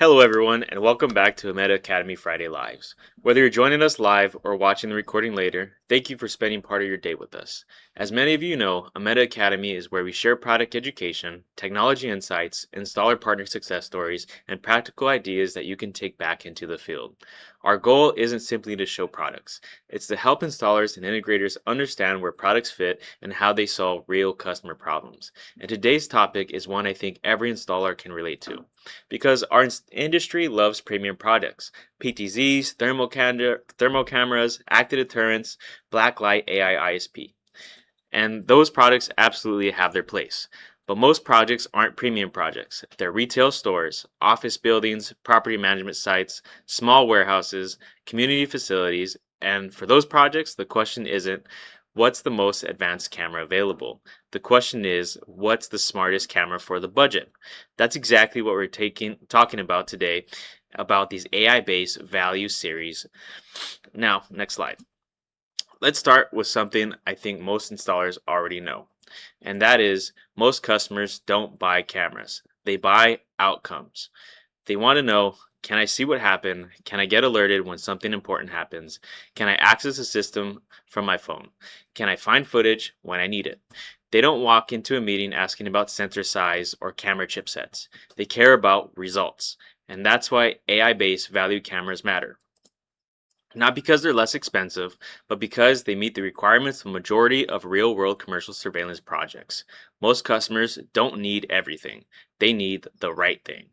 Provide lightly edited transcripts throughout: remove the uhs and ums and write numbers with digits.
Hello everyone and welcome back to Ameta Academy Friday Lives. Whether you're joining us live or watching the recording later, thank you for spending part of your day with us. As many of you know, Ameta Academy is where we share product education, technology insights, installer partner success stories, and practical ideas that you can take back into the field. Our goal isn't simply to show products, it's to help installers and integrators understand where products fit and how they solve real customer problems. And today's topic is one I think every installer can relate to. Because our industry loves premium products, PTZs, thermal cameras, active deterrents, blacklight AI ISP. And those products absolutely have their place. But most projects aren't premium projects. They're retail stores, office buildings, property management sites, small warehouses, community facilities, and for those projects, the question isn't what's the most advanced camera available? The question is, what's the smartest camera for the budget? That's exactly what we're talking about today about these AI-based value series. Now, next slide. Let's start with something I think most installers already know, and that is most customers don't buy cameras. They buy outcomes. They want to know, can I see what happened? Can I get alerted when something important happens? Can I access the system from my phone? Can I find footage when I need it? They don't walk into a meeting asking about sensor size or camera chipsets. They care about results. And that's why AI-based value cameras matter. Not because they're less expensive, but because they meet the requirements of a majority of real-world commercial surveillance projects. Most customers don't need everything. They need the right thing.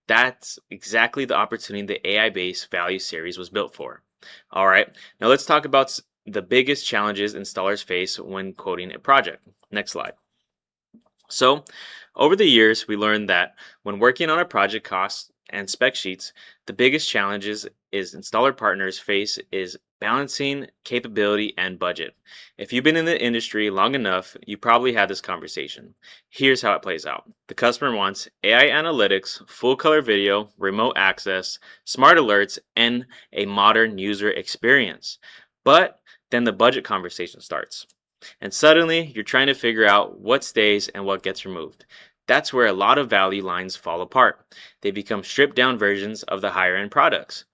That's exactly the opportunity the AI-based value series was built for. All right, now let's talk about the biggest challenges installers face when quoting a project. Next slide. So, over the years, we learned that when working on a project costs and spec sheets, the biggest challenges is installer partners face is balancing capability and budget. If you've been in the industry long enough, you probably had this conversation. Here's how it plays out. The customer wants AI analytics, full color video, remote access, smart alerts, and a modern user experience. But then the budget conversation starts. And suddenly, you're trying to figure out what stays and what gets removed. That's where a lot of value lines fall apart. They become stripped down versions of the higher end products.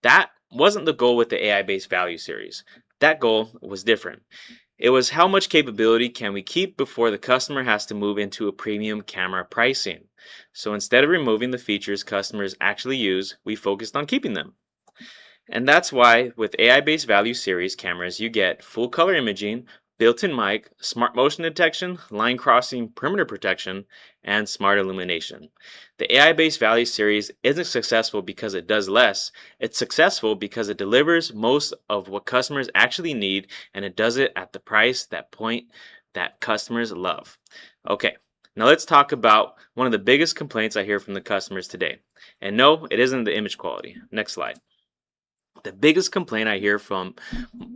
That wasn't the goal with the AI-based value series. That goal was different. It was how much capability can we keep before the customer has to move into a premium camera pricing. So instead of removing the features customers actually use, we focused on keeping them. And that's why with AI-based value series cameras, you get full color imaging, built-in mic, smart motion detection, line crossing, perimeter protection, and smart illumination. The AI-based value series isn't successful because it does less. It's successful because it delivers most of what customers actually need, and it does it at the price that customers love. Okay, now let's talk about one of the biggest complaints I hear from the customers today. And no, it isn't the image quality. Next slide. The biggest complaint I hear from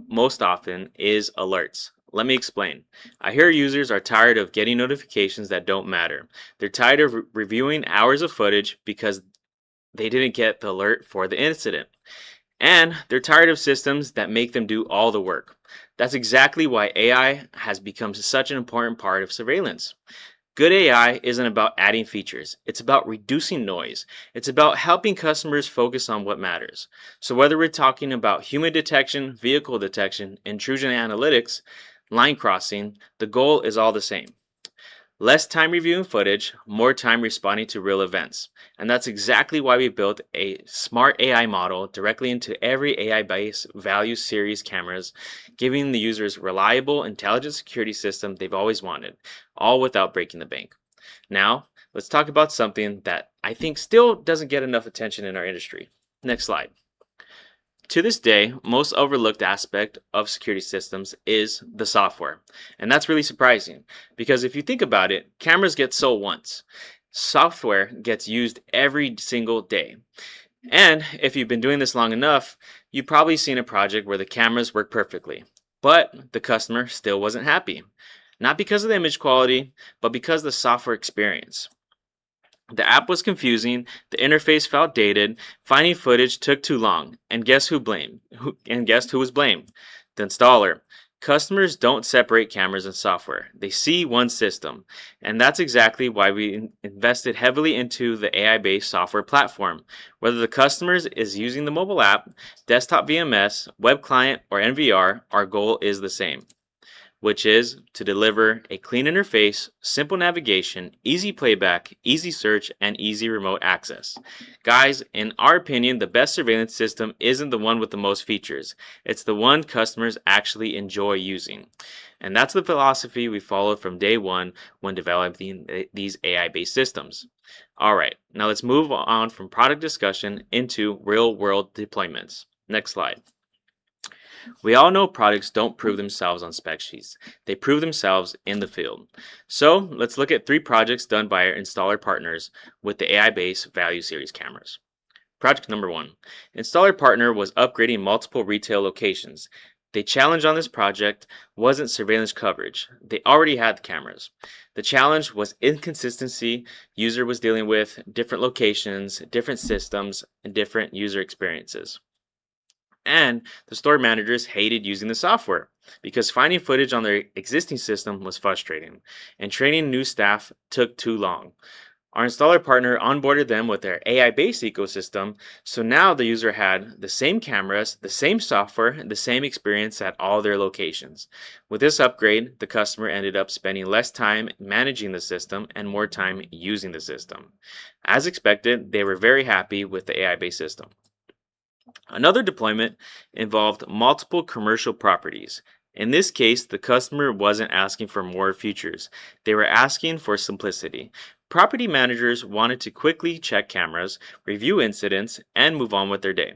most often is alerts. Let me explain. I hear users are tired of getting notifications that don't matter. They're tired of reviewing hours of footage because they didn't get the alert for the incident. And they're tired of systems that make them do all the work. That's exactly why AI has become such an important part of surveillance. Good AI isn't about adding features. It's about reducing noise. It's about helping customers focus on what matters. So whether we're talking about human detection, vehicle detection, intrusion analytics, line crossing, the goal is all the same. Less time reviewing footage, more time responding to real events. And that's exactly why we built a smart AI model directly into every AI-based value series cameras, giving the users reliable, intelligent security system they've always wanted, all without breaking the bank. Now, let's talk about something that I think still doesn't get enough attention in our industry. Next slide. To this day, most overlooked aspect of security systems is the software. And that's really surprising because if you think about it, cameras get sold once. Software gets used every single day. And if you've been doing this long enough, you've probably seen a project where the cameras work perfectly, but the customer still wasn't happy. Not because of the image quality, but because of the software experience. The app was confusing, the interface felt dated, finding footage took too long, and guess who was blamed? The installer. Customers don't separate cameras and software. They see one system. And that's exactly why we invested heavily into the AI-based software platform. Whether the customer is using the mobile app, desktop VMS, web client, or NVR, our goal is the same, which is to deliver a clean interface, simple navigation, easy playback, easy search, and easy remote access. Guys, in our opinion, the best surveillance system isn't the one with the most features. It's the one customers actually enjoy using. And that's the philosophy we followed from day one when developing these AI-based systems. All right, now let's move on from product discussion into real-world deployments. Next slide. We all know products don't prove themselves on spec sheets. They prove themselves in the field. So let's look at 3 projects done by our installer partners with the AI-based Value Series cameras. Project number 1. Installer partner was upgrading multiple retail locations. The challenge on this project wasn't surveillance coverage. They already had the cameras. The challenge was inconsistency user was dealing with, different locations, different systems, and different user experiences. And the store managers hated using the software because finding footage on their existing system was frustrating, and training new staff took too long. Our installer partner onboarded them with their AI-based ecosystem, so now the user had the same cameras, the same software, the same experience at all their locations. With this upgrade, the customer ended up spending less time managing the system and more time using the system. As expected, they were very happy with the AI-based system. Another deployment involved multiple commercial properties. In this case, the customer wasn't asking for more features. They were asking for simplicity. Property managers wanted to quickly check cameras, review incidents, and move on with their day.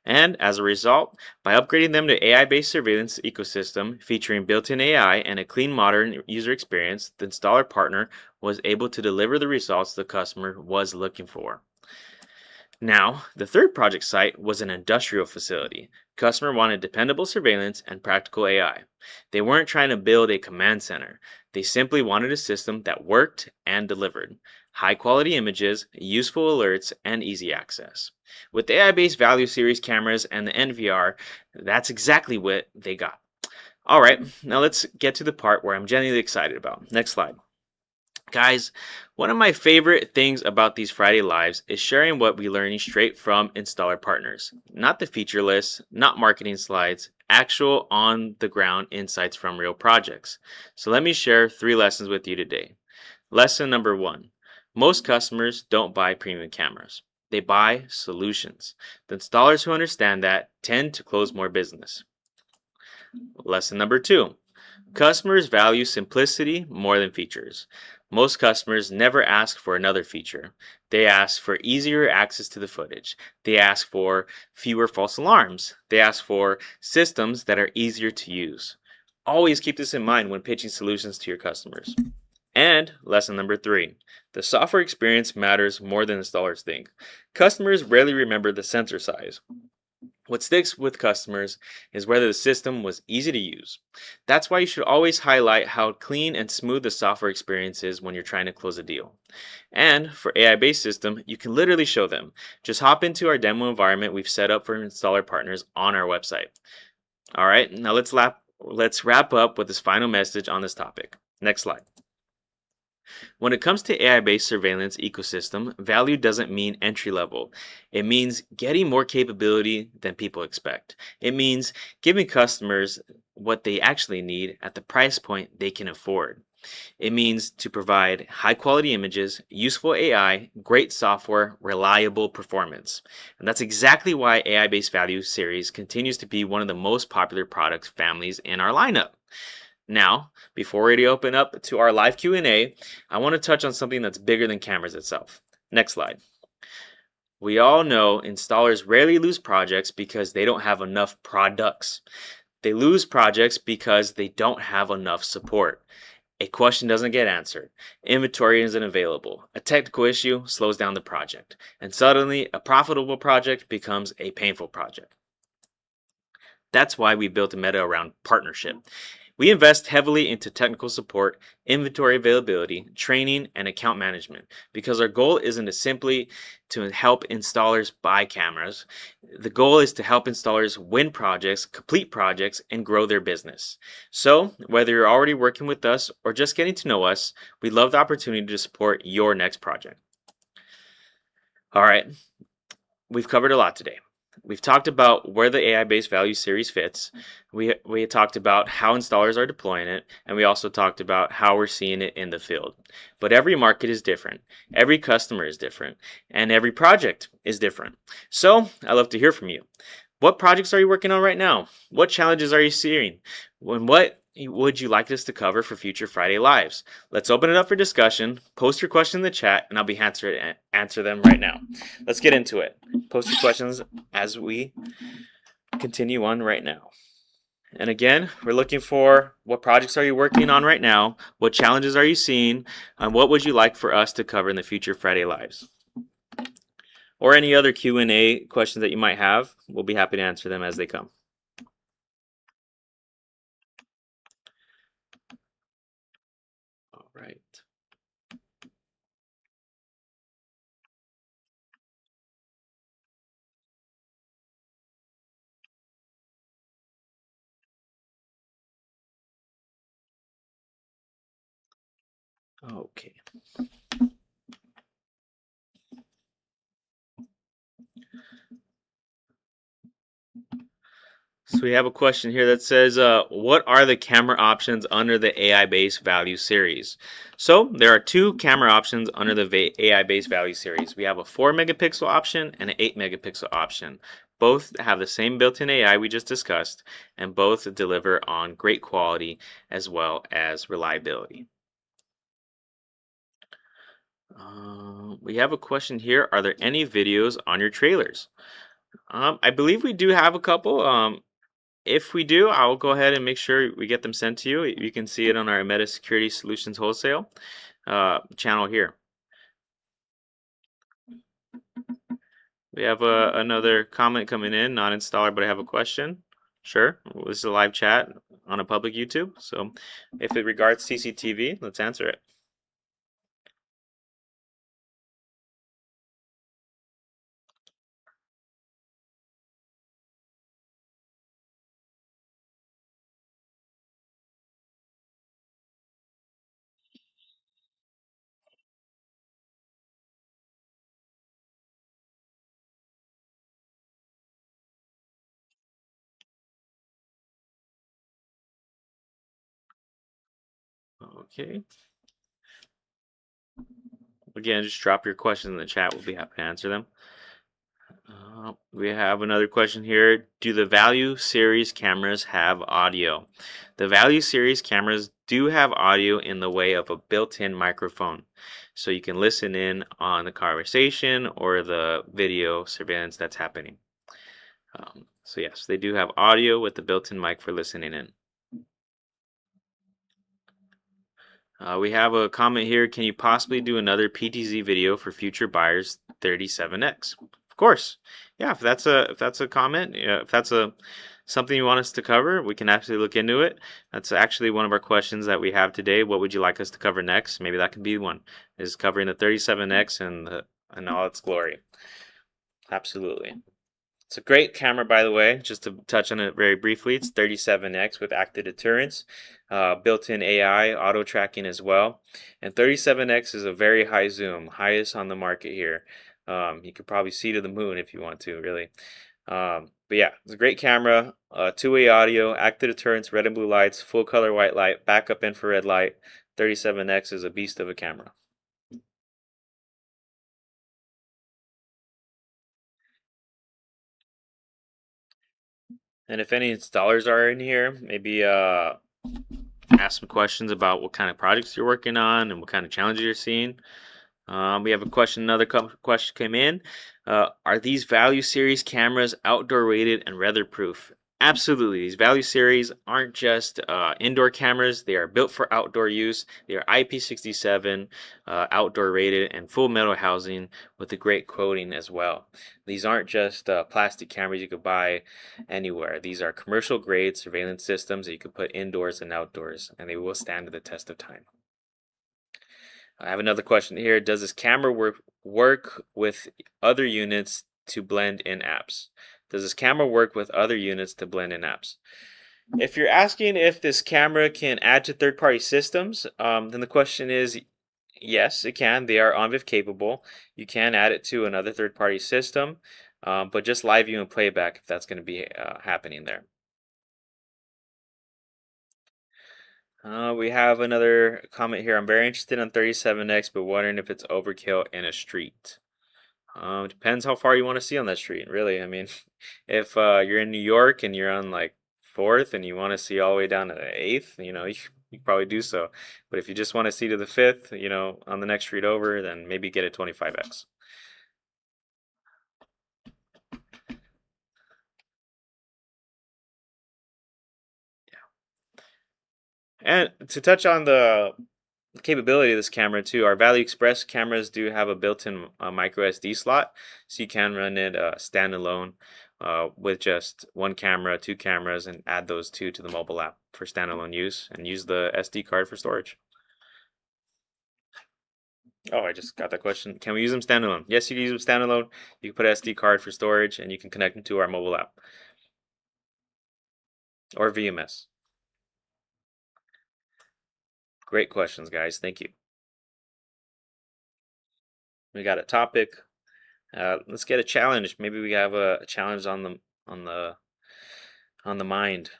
And as a result, by upgrading them to AI-based surveillance ecosystem featuring built-in AI and a clean modern user experience, the installer partner was able to deliver the results the customer was looking for. Now, the third project site was an industrial facility. Customer wanted dependable surveillance and practical AI. They weren't trying to build a command center. They simply wanted a system that worked and delivered. High quality images, useful alerts, and easy access. With the AI-based Value Series cameras and the NVR, that's exactly what they got. Alright, now let's get to the part where I'm genuinely excited about. Next slide. Guys, one of my favorite things about these Friday Lives is sharing what we're learning straight from installer partners. Not the feature lists, not marketing slides, actual on-the-ground insights from real projects. So let me share 3 lessons with you today. Lesson number 1. Most customers don't buy premium cameras. They buy solutions. The installers who understand that tend to close more business. Lesson number 2. Customers value simplicity more than features. Most customers never ask for another feature. They ask for easier access to the footage. They ask for fewer false alarms. They ask for systems that are easier to use. Always keep this in mind when pitching solutions to your customers. And lesson number 3. The software experience matters more than installers think. Customers rarely remember the sensor size. What sticks with customers is whether the system was easy to use. That's why you should always highlight how clean and smooth the software experience is when you're trying to close a deal. And for AI-based system, you can literally show them. Just hop into our demo environment we've set up for installer partners on our website. All right, now let's wrap up with this final message on this topic. Next slide. When it comes to AI-based surveillance ecosystem, value doesn't mean entry level. It means getting more capability than people expect. It means giving customers what they actually need at the price point they can afford. It means to provide high quality images, useful AI, great software, reliable performance. And that's exactly why AI-based Value Series continues to be one of the most popular product families in our lineup. Now, before we open up to our live Q&A, I want to touch on something that's bigger than cameras itself. Next slide. We all know installers rarely lose projects because they don't have enough products. They lose projects because they don't have enough support. A question doesn't get answered. Inventory isn't available. A technical issue slows down the project. And suddenly, a profitable project becomes a painful project. That's why we built Ameta around partnership. We invest heavily into technical support, inventory availability, training, and account management because our goal isn't to simply to help installers buy cameras. The goal is to help installers win projects, complete projects, and grow their business. So, whether you're already working with us or just getting to know us, we love the opportunity to support your next project. All right, we've covered a lot today. We've talked about where the AI-based value series fits. We talked about how installers are deploying it, and we also talked about how we're seeing it in the field. But every market is different, every customer is different, and every project is different. So I love to hear from you. What projects are you working on right now? What challenges are you seeing? What would you like us to cover for future Friday Lives? Let's open it up for discussion. Post your question in the chat, and I'll be answer them right now. Let's get into it. Post your questions as we continue on right now. And again, we're looking for what projects are you working on right now? What challenges are you seeing? And what would you like for us to cover in the future Friday Lives? Or any other Q&A questions that you might have, we'll be happy to answer them as they come. All right. Okay. So we have a question here that says, what are the camera options under the AI-based value series? So there are two camera options under the AI-based value series. We have a 4 megapixel option and an 8 megapixel option. Both have the same built-in AI we just discussed, and both deliver on great quality as well as reliability. We have a question here. Are there any videos on your trailers? I believe we do have a couple. If we do, I'll go ahead and make sure we get them sent to you. You can see it on our Ameta Security Solutions Wholesale channel here. We have another comment coming in, not installer, but I have a question. Sure, this is a live chat on a public YouTube. So if it regards CCTV, let's answer it. Okay. Again, just drop your questions in the chat. We'll be happy to answer them. We have another question here. Do the Value Series cameras have audio? The Value Series cameras do have audio in the way of a built-in microphone. So you can listen in on the conversation or the video surveillance that's happening. So yes, they do have audio with the built-in mic for listening in. We have a comment here. Can you possibly do another PTZ video for future buyers 37X? Of course. Yeah, if that's a comment, if that's something you want us to cover, we can absolutely look into it. That's actually one of our questions that we have today. What would you like us to cover next? Maybe that can be one. Is covering the 37X and all its glory. Absolutely. It's a great camera, by the way. Just to touch on it very briefly, it's 37X with active deterrence, built-in AI, auto tracking as well. And 37X is a very high zoom, highest on the market here. You could probably see to the moon if you want to, really. But yeah, it's a great camera, two-way audio, active deterrence, red and blue lights, full color white light, backup infrared light. 37X is a beast of a camera. And if any installers are in here, maybe ask some questions about what kind of projects you're working on and what kind of challenges you're seeing. We have a question, another question came in. Are these Value Series cameras outdoor rated and weatherproof? Absolutely. These value series aren't just indoor cameras, they are built for outdoor use. They are IP67 outdoor rated and full metal housing with a great coating as well. These aren't just plastic cameras you could buy anywhere. These are commercial grade surveillance systems that you could put indoors and outdoors, and they will stand the test of time. I have another question here. Does this camera work with other units to blend in apps? Does this camera work with other units to blend in apps? If you're asking if this camera can add to third-party systems, then the question is yes, it can. They are ONVIF capable. You can add it to another third-party system, but just live view and playback if that's going to be happening there. We have another comment here. I'm very interested on 37X, but wondering if it's overkill in a street. Depends how far you want to see on that street, really. I mean, if you're in New York and you're on like 4th and you want to see all the way down to the 8th, you probably do so. But if you just want to see to the 5th, on the next street over, then maybe get a 25X. And to touch on the capability of this camera too, our Valley Express cameras do have a built-in micro SD slot, so you can run it standalone with just one camera, two cameras, and add those two to the mobile app for standalone use, and use the SD card for storage. Oh, I just got that question. Can we use them standalone? Yes, you can use them standalone. You can put an SD card for storage, and you can connect them to our mobile app or VMS. Great questions, guys. Thank you. We got a topic. Let's get a challenge. Maybe we have a challenge on the mind.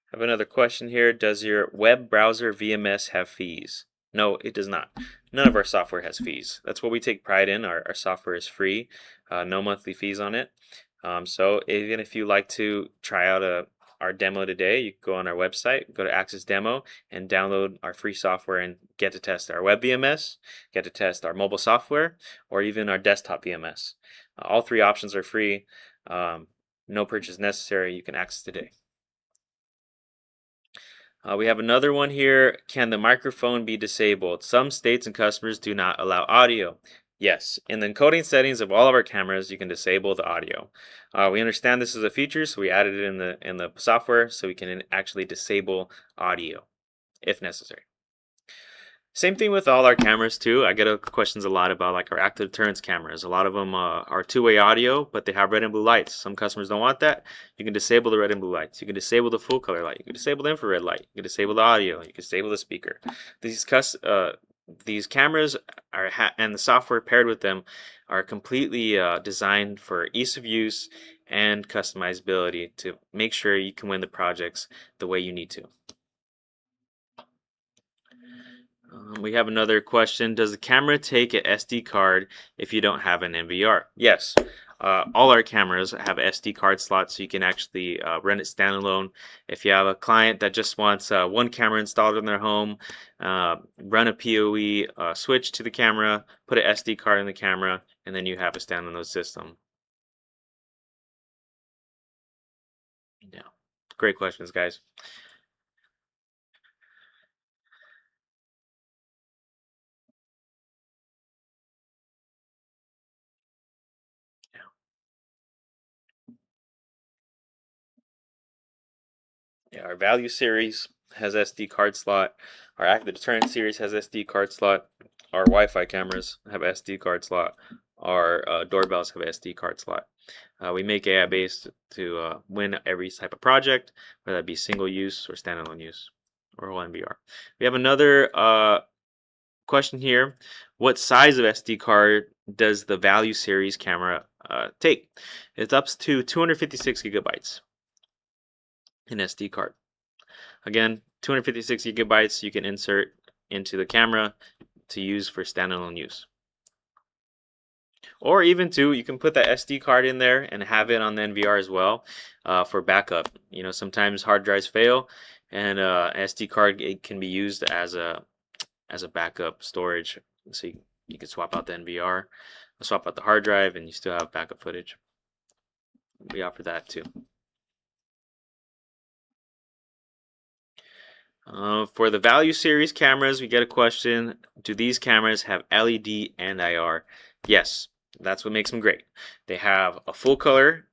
I have another question here. Does your web browser VMS have fees? No, it does not. None of our software has fees. That's what we take pride in. Our software is free, no monthly fees on it. So even if you like to try out our demo today, you can go on our website, go to Access Demo, and download our free software and get to test our web VMS, get to test our mobile software, or even our desktop VMS. All three options are free. No purchase necessary. You can access today. We have another one here. Can the microphone be disabled? Some states and customers do not allow audio. Yes, in the encoding settings of all of our cameras, you can disable the audio. We understand this is a feature, so we added it in the software so we can actually disable audio if necessary. Same thing with all our cameras too. I get questions a lot about like our active deterrence cameras. A lot of them are two-way audio, but they have red and blue lights. Some customers don't want that. You can disable the red and blue lights. You can disable the full color light. You can disable the infrared light. You can disable the audio. You can disable the speaker. These cameras and the software paired with them are completely designed for ease of use and customizability to make sure you can win the projects the way you need to. We have another question. Does the camera take an SD card if you don't have an NVR? Yes. All our cameras have SD card slots, so you can actually run it standalone. If you have a client that just wants one camera installed in their home, run a PoE switch to the camera, put an SD card in the camera, and then you have a standalone system. Yeah. Great questions, guys. Yeah, our value series has SD card slot. Our active deterrent series has SD card slot. Our Wi-Fi cameras have SD card slot. Our doorbells have SD card slot. We make AI-based to win every type of project, whether that be single use or standalone use or whole NVR. We have another question here. What size of SD card does the value series camera take? It's up to 256 gigabytes in SD card. Again, 256 gigabytes you can insert into the camera to use for standalone use. Or even you can put that SD card in there and have it on the NVR as well for backup. Sometimes hard drives fail, and SD card can be used as a as a backup storage, so you can swap out the NVR, swap out the hard drive, and you still have backup footage. We offer that too. For the value series cameras, we get a question: do these cameras have LED and IR? Yes, that's what makes them great. They have a full color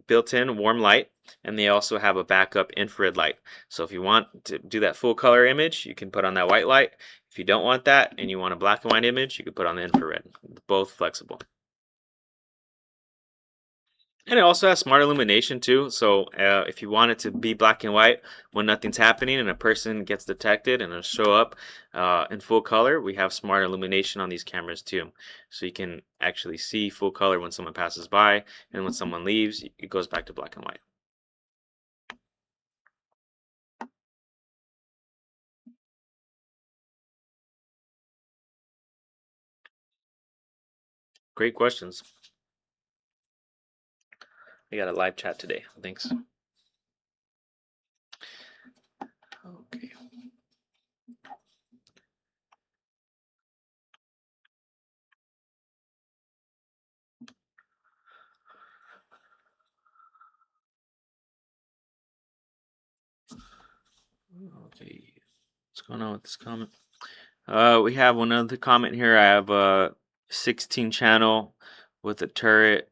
built-in warm light, and they also have a backup infrared light. So if you want to do that full color image, you can put on that white light. If you don't want that and you want a black and white image, you can put on the infrared. Both flexible. And it also has smart illumination too. So if you want it to be black and white when nothing's happening and a person gets detected and it'll show up in full color, we have smart illumination on these cameras too. So you can actually see full color when someone passes by, and when someone leaves, it goes back to black and white. Great questions. We got a live chat today. Thanks. Okay. Okay. What's going on with this comment? We have one other comment here. I have a 16 channel with a turret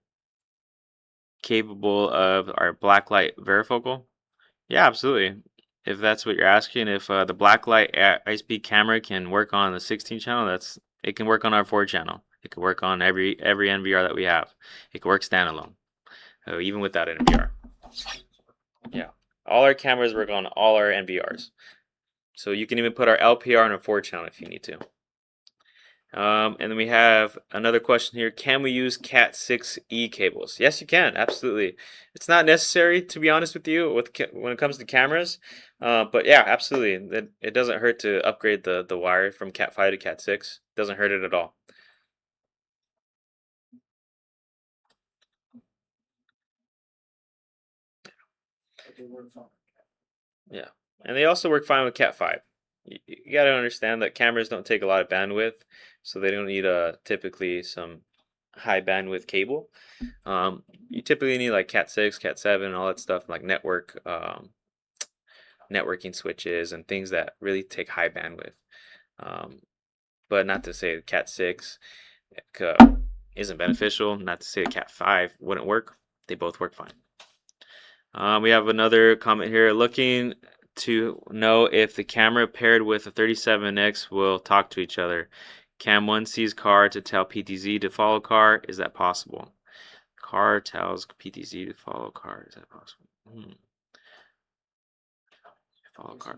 capable of our blacklight varifocal. Yeah, absolutely. If that's what you're asking, if the blacklight high-speed camera can work on the 16 channel, it can work on our 4 channel. It can work on every NVR that we have. It can work standalone, even without an NVR. Yeah, all our cameras work on all our NVRs. So you can even put our LPR on a 4 channel if you need to. And then we have another question here. Can we use Cat 6E cables? Yes, you can. Absolutely. It's not necessary, to be honest with you, when it comes to cameras. But yeah, absolutely. It doesn't hurt to upgrade the wire from Cat 5 to Cat 6. It doesn't hurt it at all. Yeah. And they also work fine with Cat 5. You got to understand that cameras don't take a lot of bandwidth, so they don't need typically some high bandwidth cable. You typically need like Cat 6, Cat 7, all that stuff, like networking switches and things that really take high bandwidth. But not to say that Cat 6 isn't beneficial, not to say that Cat 5 wouldn't work. They both work fine. We have another comment here. Looking to know if the camera paired with a 37X will talk to each other. Cam 1 sees car to tell PTZ to follow car. Is that possible? Car tells PTZ to follow car. Is that possible? Follow car.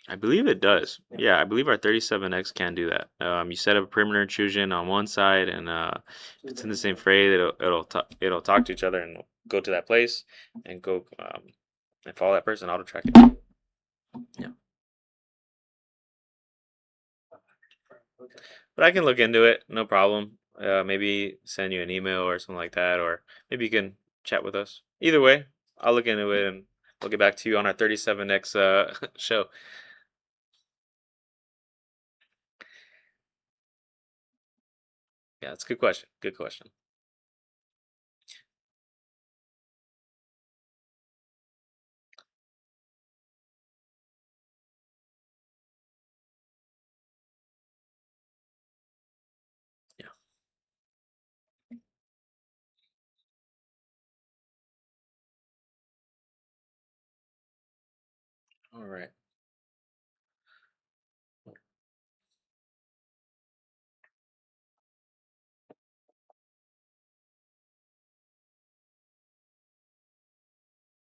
I believe it does. Yeah, I believe our 37X can do that. You set up a perimeter intrusion on one side, and if it's in the same fray, it'll talk to each other and go to that place and go and follow that person, auto track it. Yeah. But I can look into it, no problem. Maybe send you an email or something like that, or maybe you can chat with us. Either way, I'll look into it and we'll get back to you on our 37X show. Yeah, that's a good question. Good question. Yeah. All right.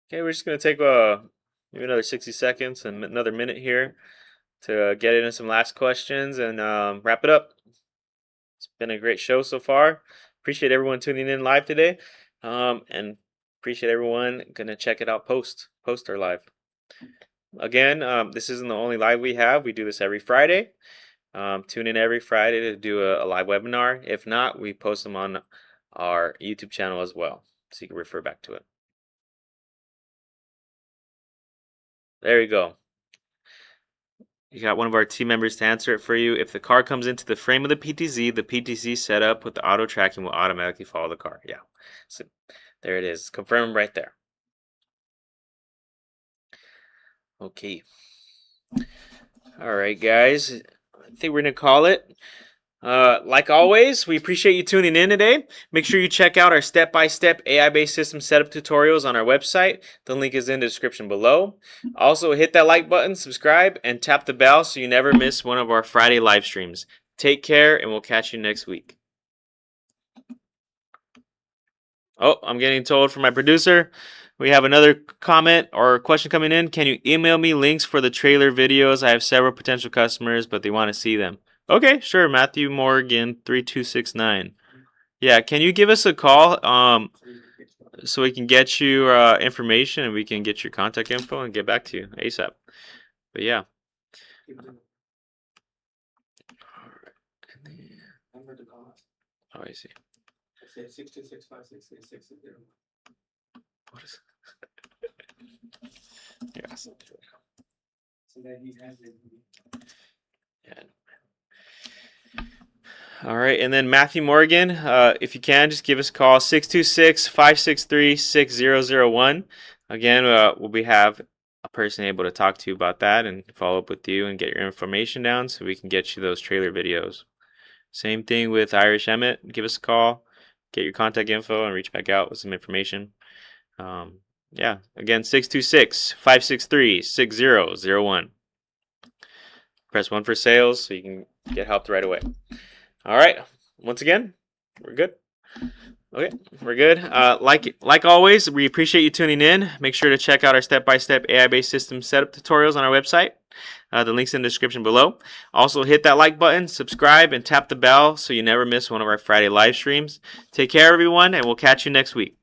Okay, we're just gonna take maybe another 60 seconds and another minute here to get into some last questions and wrap it up. It's been a great show so far. Appreciate everyone tuning in live today, and appreciate everyone gonna check it out post our live. Again, this isn't the only live we have. We do this every Friday. Tune in every Friday to do a live webinar. If not, we post them on our YouTube channel as well, so you can refer back to it. There you go. You got one of our team members to answer it for you. If the car comes into the frame of the PTZ setup with the auto tracking will automatically follow the car. Yeah. So there it is. Confirm right there. Okay. All right, guys. I think we're going to call it. Like always, we appreciate you tuning in today. Make sure you check out our step-by-step AI-based system setup tutorials on our website. The link is in the description below. Also, hit that like button, subscribe, and tap the bell so you never miss one of our Friday live streams. Take care, and we'll catch you next week. Oh, I'm getting told from my producer. We have another comment or question coming in. Can you email me links for the trailer videos? I have several potential customers, but they want to see them. Okay, sure. Matthew Morgan 3269. Yeah, can you give us a call so we can get you information and we can get your contact info and get back to you ASAP. But yeah. Oh, I see. What is yeah. So that he has it. Yeah. All right, and then Matthew Morgan, if you can, just give us a call, 626-563-6001. Again, we'll have a person able to talk to you about that and follow up with you and get your information down so we can get you those trailer videos. Same thing with Irish Emmett. Give us a call, get your contact info, and reach back out with some information. Yeah, again, 626-563-6001. Press 1 for sales so you can get helped right away. All right. Once again, we're good. Okay, we're good. Like always, we appreciate you tuning in. Make sure to check out our step-by-step AI-based system setup tutorials on our website. The link's in the description below. Also, hit that like button, subscribe, and tap the bell so you never miss one of our Friday live streams. Take care, everyone, and we'll catch you next week.